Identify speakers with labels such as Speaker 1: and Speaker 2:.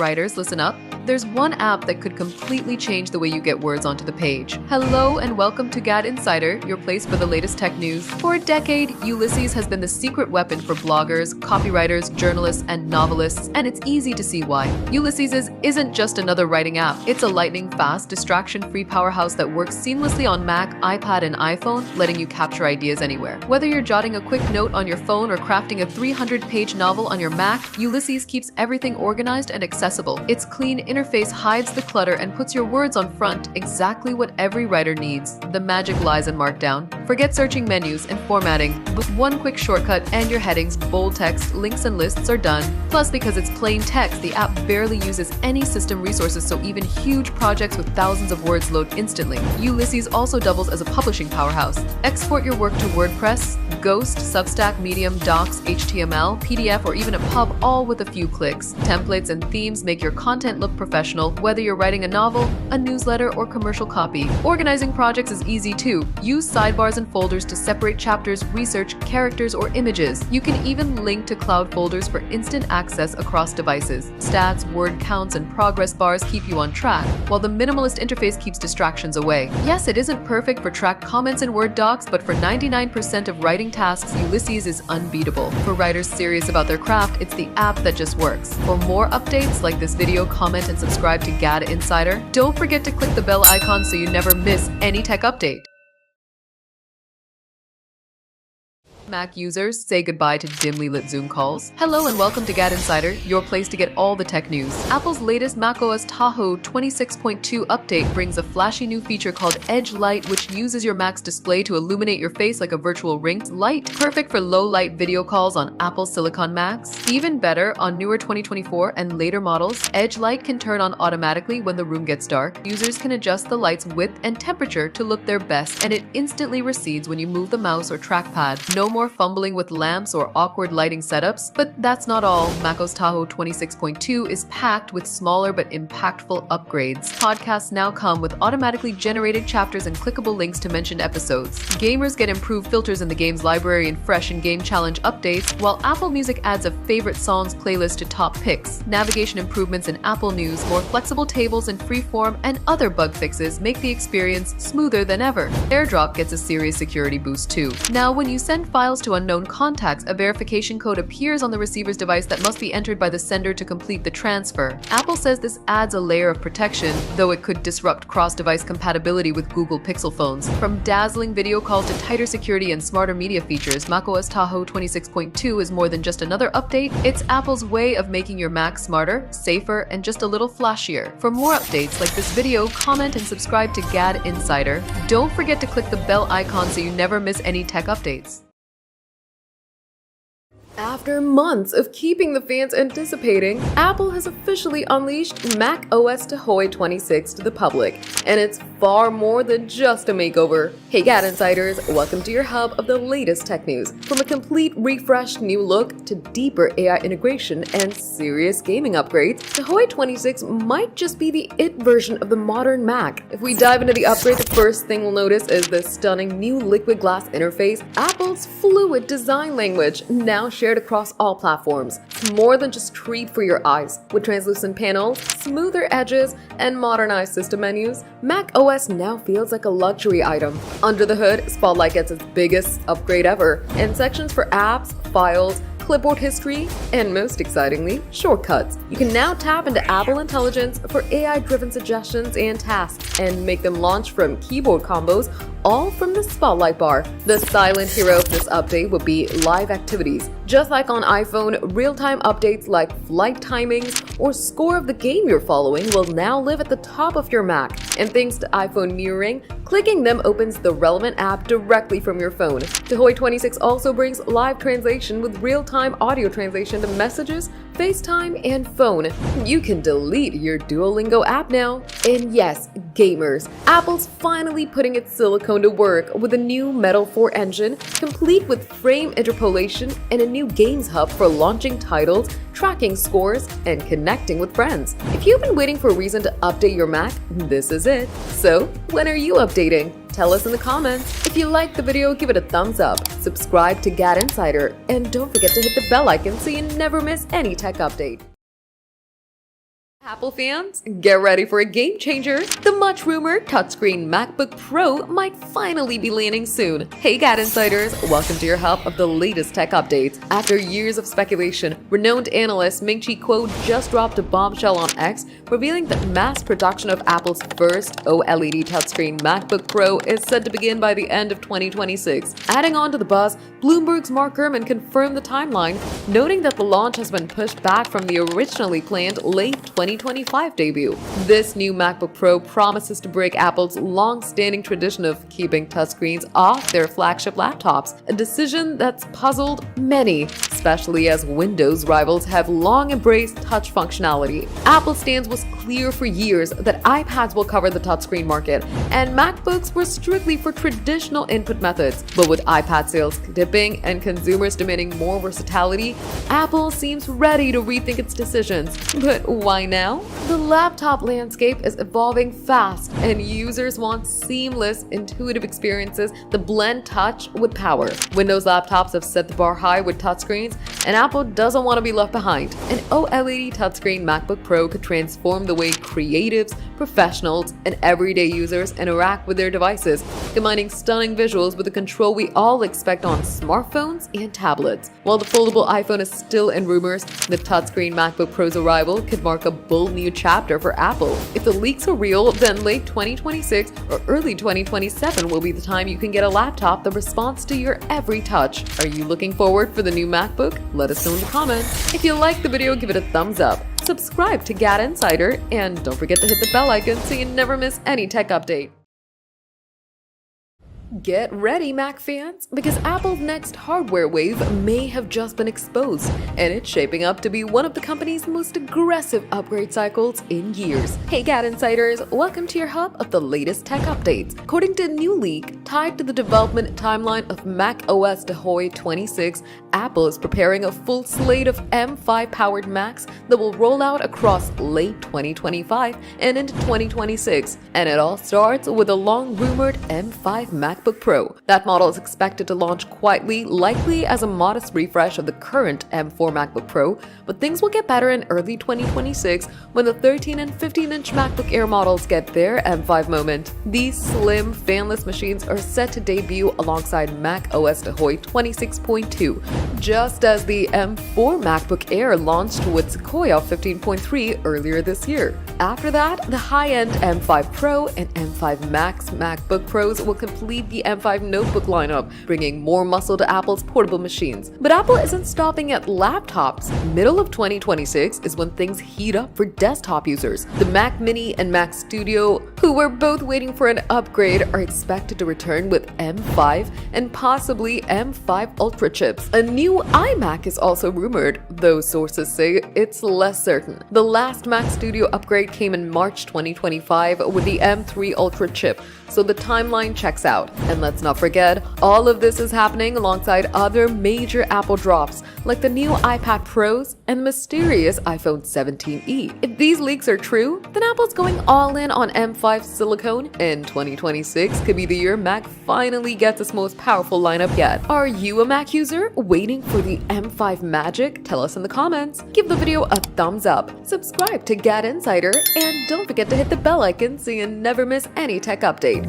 Speaker 1: writers, listen up. There's one app that could completely change the way you get words onto the page. Hello and welcome to GadInsider, your place for the latest tech news. For a decade, Ulysses has been the secret weapon for bloggers, copywriters, journalists, and novelists, and it's easy to see why. Ulysses isn't just another writing app. It's a lightning-fast, distraction-free powerhouse that works seamlessly on Mac, iPad, and iPhone, letting you capture ideas anywhere. Whether you're jotting a quick note on your phone or crafting a 300-page novel on your Mac, Ulysses keeps everything organized and accessible. Its clean interface hides the clutter and puts your words on front, exactly what every writer needs. The magic lies in Markdown. Forget searching menus and formatting. With one quick shortcut and your headings, bold text, links, and lists are done. Plus, because it's plain text, the app barely uses any system resources, so even huge projects with thousands of words load instantly. Ulysses also doubles as a publishing powerhouse. Export your work to WordPress, Ghost, Substack, Medium, Docs, HTML, PDF, or even a pub, all with a few clicks. Templates and themes make your content look professional, whether you're writing a novel, a newsletter, or commercial copy. Organizing projects is easy too. Use sidebars and folders to separate chapters, research, characters, or images. You can even link to cloud folders for instant access across devices. Stats, word counts, and progress bars keep you on track, while the minimalist interface keeps distractions away. Yes, it isn't perfect for tracked comments in Word docs, but for 99% of writing tasks, Ulysses is unbeatable. For writers serious about their craft, it's the app that just works. For more updates like this video, comment and subscribe to GadInsider. Don't forget to click the bell icon so you never miss any tech update. Mac users, say goodbye to dimly lit Zoom calls. Hello and welcome to GadInsider, your place to get all the tech news. Apple's latest macOS Tahoe 26.2 update brings a flashy new feature called Edge Light, which uses your Mac's display to illuminate your face like a virtual ring light. Perfect for low-light video calls on Apple Silicon Macs. Even better, on newer 2024 and later models, Edge Light can turn on automatically when the room gets dark. Users can adjust the light's width and temperature to look their best, and it instantly recedes when you move the mouse or trackpad. No more fumbling with lamps or awkward lighting setups, but that's not all. macOS Tahoe 26.2 is packed with smaller but impactful upgrades. Podcasts now come with automatically generated chapters and clickable links to mentioned episodes. Gamers get improved filters in the game's library and fresh in-game challenge updates, while Apple Music adds a favorite songs playlist to top picks. Navigation improvements in Apple News, more flexible tables in freeform, and other bug fixes make the experience smoother than ever. AirDrop gets a serious security boost too. Now, when you send files to unknown contacts, a verification code appears on the receiver's device that must be entered by the sender to complete the transfer. Apple says this adds a layer of protection, though it could disrupt cross-device compatibility with Google Pixel phones. From dazzling video calls to tighter security and smarter media features, macOS Tahoe 26.2 is more than just another update. It's Apple's way of making your Mac smarter, safer, and just a little flashier. For more updates like this video, comment and subscribe to GadInsider. Don't forget to click the bell icon so you never miss any tech updates. After months of keeping the fans anticipating, Apple has officially unleashed macOS Tahoe 26 to the public, and it's far more than just a makeover. Hey GadInsiders, welcome to your hub of the latest tech news. From a complete refreshed new look to deeper AI integration and serious gaming upgrades, Tahoe 26 might just be the it version of the modern Mac. If we dive into the upgrade, the first thing we'll notice is the stunning new liquid glass interface, Apple's fluid design language, now shared across all platforms. It's more than just treat for your eyes. With translucent panels, smoother edges, and modernized system menus, Mac OS now feels like a luxury item. Under the hood, Spotlight gets its biggest upgrade ever, and sections for apps, files, clipboard history, and most excitingly, shortcuts. You can now tap into Apple Intelligence for AI-driven suggestions and tasks, and make them launch from keyboard combos, all from the Spotlight bar. The silent hero of this update would be live activities. Just like on iPhone, real-time updates like flight timings or score of the game you're following will now live at the top of your Mac. And thanks to iPhone mirroring, clicking them opens the relevant app directly from your phone. Tahoe 26 also brings live translation with real-time audio translation to messages, FaceTime, and phone. You can delete your Duolingo app now. And yes, gamers, Apple's finally putting its silicone to work with a new Metal 4 engine, complete with frame interpolation and a new games hub for launching titles, tracking scores, and connecting with friends. If you've been waiting for a reason to update your Mac, this is it. So, when are you updating? Tell us in the comments. If you liked the video, give it a thumbs up, subscribe to GadInsider, and don't forget to hit the bell icon so you never miss any tech update. Apple fans, get ready for a game changer. The much-rumored touchscreen MacBook Pro might finally be landing soon. Hey GadInsiders, welcome to your hub of the latest tech updates. After years of speculation, renowned analyst Ming-Chi Kuo just dropped a bombshell on X, revealing that mass production of Apple's first OLED touchscreen MacBook Pro is set to begin by the end of 2026. Adding on to the buzz, Bloomberg's Mark Gurman confirmed the timeline, noting that the launch has been pushed back from the originally planned late 2025 debut. This new MacBook Pro promises to break Apple's long-standing tradition of keeping touchscreens off their flagship laptops, a decision that's puzzled many, especially as Windows rivals have long embraced touch functionality. Apple's stance was clear for years that iPads will cover the touchscreen market, and MacBooks were strictly for traditional input methods. But with iPad sales dipping and consumers demanding more versatility, Apple seems ready to rethink its decisions. But why now? The laptop landscape is evolving fast, and users want seamless, intuitive experiences that blend touch with power. Windows laptops have set the bar high with touchscreens, and Apple doesn't want to be left behind. An OLED touchscreen MacBook Pro could transform the way creatives, professionals, and everyday users interact with their devices, combining stunning visuals with the control we all expect on smartphones and tablets. While the foldable iPhone is still in rumors, the touchscreen MacBook Pro's arrival could mark a bold new chapter for Apple. If the leaks are real, then late 2026 or early 2027 will be the time you can get a laptop that responds to your every touch. Are you looking forward for the new MacBook? Let us know in the comments. If you liked the video, give it a thumbs up. Subscribe to GadInsider, and don't forget to hit the bell icon so you never miss any tech update. Get ready, Mac fans, because Apple's next hardware wave may have just been exposed, and it's shaping up to be one of the company's most aggressive upgrade cycles in years. Hey GadInsiders, welcome to your hub of the latest tech updates. According to a new leak tied to the development timeline of macOS to HOI 26, Apple is preparing a full slate of M5-powered Macs that will roll out across late 2025 and into 2026, and it all starts with a long-rumored M5 MacBook Pro. That model is expected to launch quietly, likely as a modest refresh of the current M4 MacBook Pro, but things will get better in early 2026 when the 13 and 15-inch MacBook Air models get their M5 moment. These slim, fanless machines are set to debut alongside macOS to HOI 26.2, just as the M4 MacBook Air launched with Sequoia 15.3 earlier this year. After that, the high-end M5 Pro and M5 Max MacBook Pros will complete the M5 notebook lineup, bringing more muscle to Apple's portable machines. But Apple isn't stopping at laptops. Middle of 2026 is when things heat up for desktop users. The Mac Mini and Mac Studio, who were both waiting for an upgrade, are expected to return with M5 and possibly M5 Ultra chips. A new iMac is also rumored, though sources say it's less certain. The last Mac Studio upgrade came in March 2025 with the M3 Ultra chip, so the timeline checks out. And let's not forget, all of this is happening alongside other major Apple drops, like the new iPad Pros and the mysterious iPhone 17e. If these leaks are true, then Apple's going all in on M5 silicone, and 2026 could be the year Mac finally gets its most powerful lineup yet. Are you a Mac user waiting for the M5 magic? Tell us in the comments. Give the video a thumbs up, subscribe to GadInsider, and don't forget to hit the bell icon so you never miss any tech update.